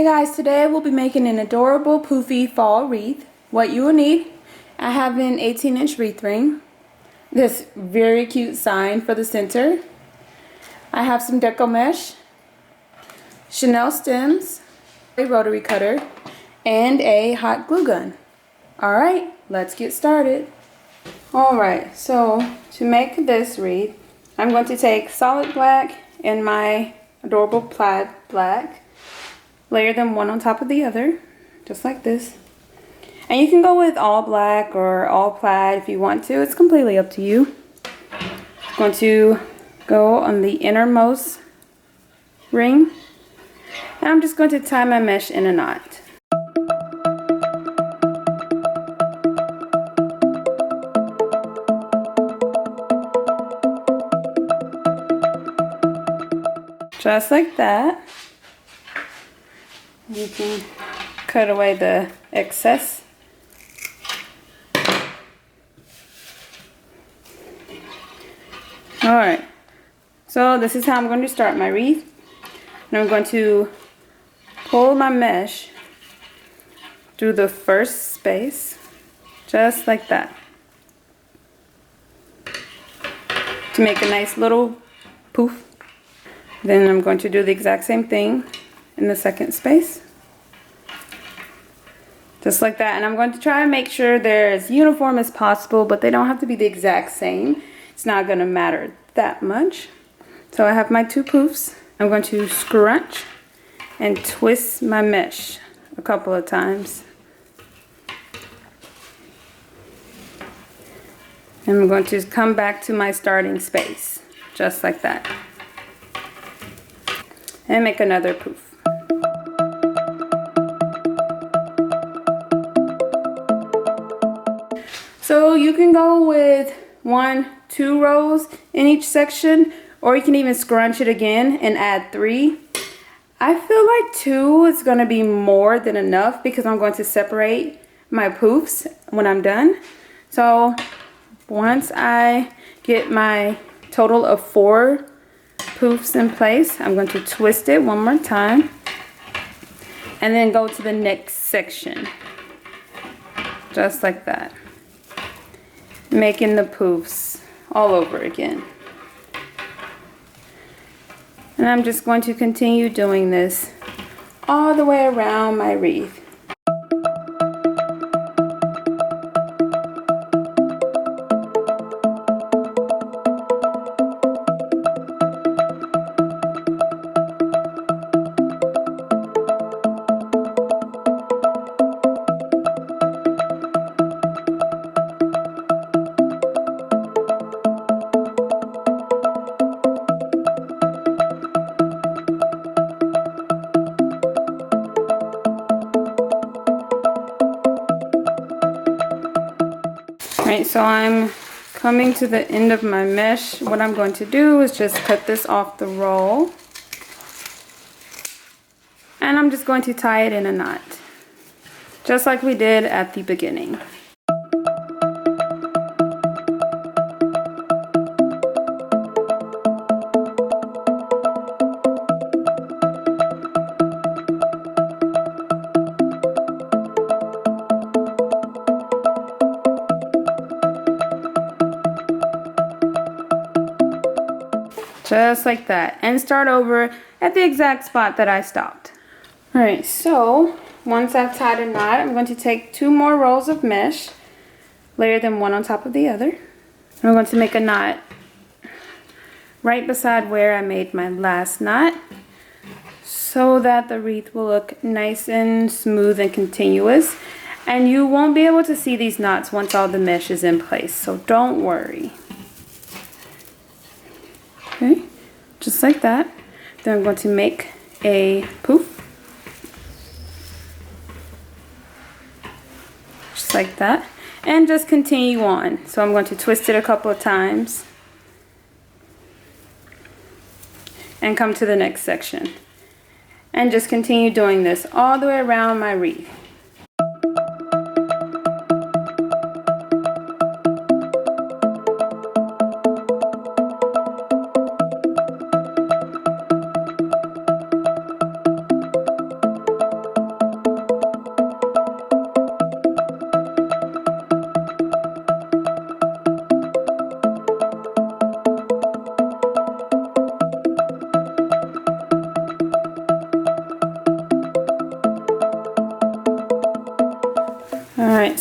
guys, today we'll be making an adorable poofy fall wreath. What you will need, I have an 18-inch wreath ring, this very cute sign for the center. I have some Deco mesh, Chanel stems, a rotary cutter, and a hot glue gun. Alright, let's get started. Alright, so to make this wreath, I'm going to take solid black and my adorable plaid black, layer them one on top of the other, just like this. And you can go with all black or all plaid if you want to. It's completely up to you. I'm going to go on the innermost ring, and I'm just going to tie my mesh in a knot. Just like that. You can cut away the excess. Alright, so this is how I'm going to start my wreath. And I'm going to pull my mesh through the first space, just like that, to make a nice little poof. Then I'm going to do the exact same thing in the second space, just like that. And I'm going to try and make sure they're as uniform as possible, but they don't have to be the exact same. It's not going to matter that much. So I have my two poofs. I'm going to scrunch and twist my mesh a couple of times. And I'm going to come back to my starting space, just like that. And make another poof. So you can go with 1, 2 rows in each section, or you can even scrunch it again and add 3. I feel like 2 is going to be more than enough because I'm going to separate my poofs when I'm done. So once I get my total of 4 poofs in place, I'm going to twist it one more time and then go to the next section, just like that, making the poofs all over again. And I'm just going to continue doing this all the way around my wreath. Alright, so I'm coming to the end of my mesh. What I'm going to do is just cut this off the roll. And I'm just going to tie it in a knot, just like we did at the beginning. Just like that, and start over at the exact spot that I stopped. Alright, so once I've tied a knot, I'm going to take 2 more rolls of mesh, layer them one on top of the other. I'm going to make a knot right beside where I made my last knot, so that the wreath will look nice and smooth and continuous. And you won't be able to see these knots once all the mesh is in place, so don't worry. Okay, just like that. Then I'm going to make a poof, just like that, and just continue on. So I'm going to twist it a couple of times and come to the next section, and just continue doing this all the way around my wreath.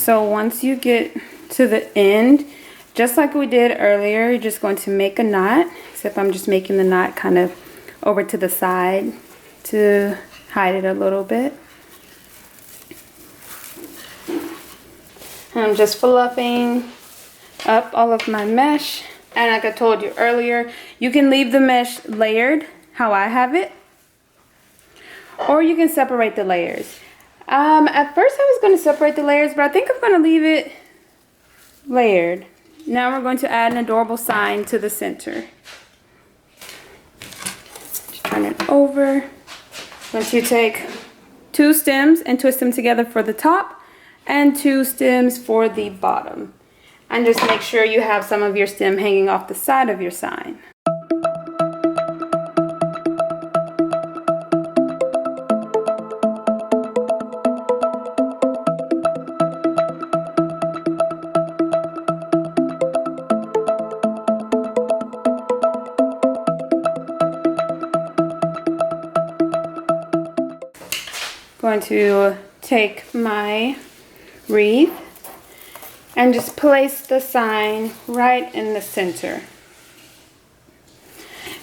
So once you get to the end, just like we did earlier, you're just going to make a knot, except I'm just making the knot kind of over to the side to hide it a little bit. And I'm just fluffing up all of my mesh. And like I told you earlier, you can leave the mesh layered, how I have it, or you can separate the layers. At first I was going to separate the layers, but I think I'm going to leave it layered. Now we're going to add an adorable sign to the center. Just turn it over. I'm going to take 2 stems and twist them together for the top and 2 stems for the bottom. And just make sure you have some of your stem hanging off the side of your sign. Going to take my wreath and just place the sign right in the center.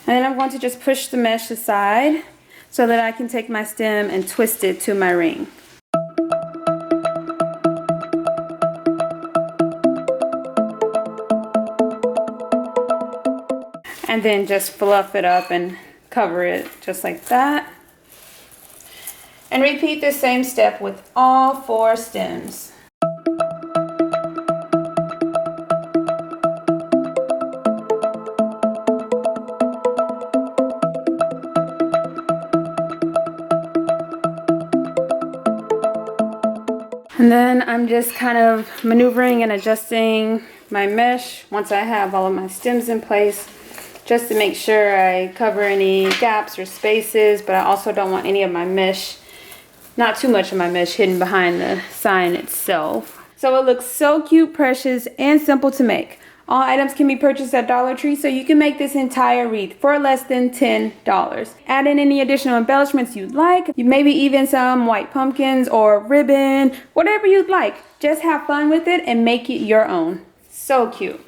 And then I'm going to just push the mesh aside so that I can take my stem and twist it to my ring. And then just fluff it up and cover it just like that. And repeat the same step with all 4 stems. And then I'm just kind of maneuvering and adjusting my mesh once I have all of my stems in place, just to make sure I cover any gaps or spaces, but I also don't want any of my mesh, not too much of my mesh, hidden behind the sign itself. So it looks so cute, precious, and simple to make. All items can be purchased at Dollar Tree, so you can make this entire wreath for less than $10. Add in any additional embellishments you'd like, maybe even some white pumpkins or ribbon, whatever you'd like. Just have fun with it and make it your own. So cute.